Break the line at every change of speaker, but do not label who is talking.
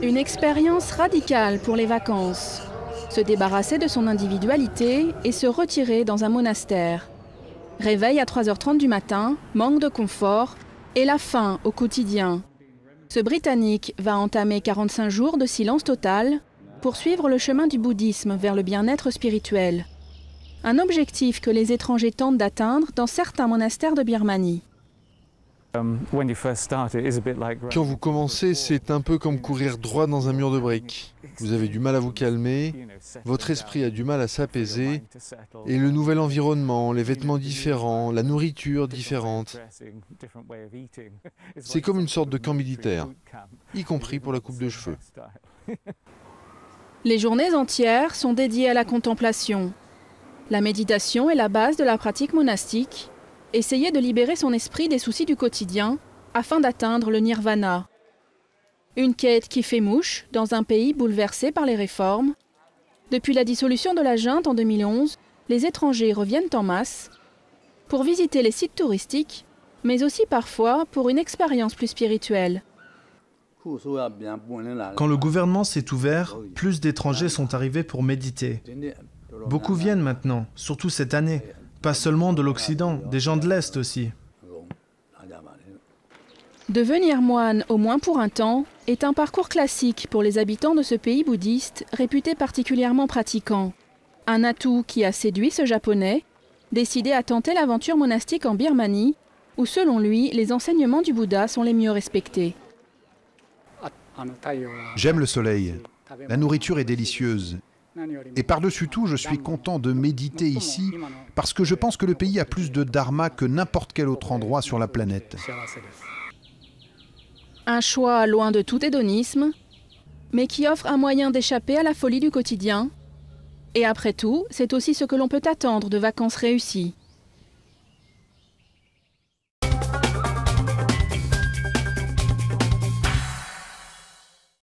Une expérience radicale pour les vacances. Se débarrasser de son individualité et se retirer dans un monastère. Réveil à 3h30 du matin, manque de confort et la faim au quotidien. Ce Britannique va entamer 45 jours de silence total pour suivre le chemin du bouddhisme vers le bien-être spirituel. Un objectif que les étrangers tentent d'atteindre dans certains monastères de Birmanie.
Quand vous commencez, c'est un peu comme courir droit dans un mur de briques. Vous avez du mal à vous calmer, votre esprit a du mal à s'apaiser, et le nouvel environnement, les vêtements différents, la nourriture différente. C'est comme une sorte de camp militaire, y compris pour la coupe de cheveux.
Les journées entières sont dédiées à la contemplation. La méditation est la base de la pratique monastique. Essayer de libérer son esprit des soucis du quotidien afin d'atteindre le nirvana. Une quête qui fait mouche dans un pays bouleversé par les réformes. Depuis la dissolution de la junte en 2011, les étrangers reviennent en masse pour visiter les sites touristiques, mais aussi parfois pour une expérience plus spirituelle.
Quand le gouvernement s'est ouvert, plus d'étrangers sont arrivés pour méditer. Beaucoup viennent maintenant, surtout cette année. Pas seulement de l'Occident, des gens de l'Est aussi.
Devenir moine, au moins pour un temps, est un parcours classique pour les habitants de ce pays bouddhiste, réputé particulièrement pratiquant. Un atout qui a séduit ce Japonais, décidé à tenter l'aventure monastique en Birmanie, où selon lui, les enseignements du Bouddha sont les mieux respectés.
J'aime le soleil. La nourriture est délicieuse. Et par-dessus tout, je suis content de méditer ici parce que je pense que le pays a plus de dharma que n'importe quel autre endroit sur la planète.
Un choix loin de tout hédonisme, mais qui offre un moyen d'échapper à la folie du quotidien. Et après tout, c'est aussi ce que l'on peut attendre de vacances réussies.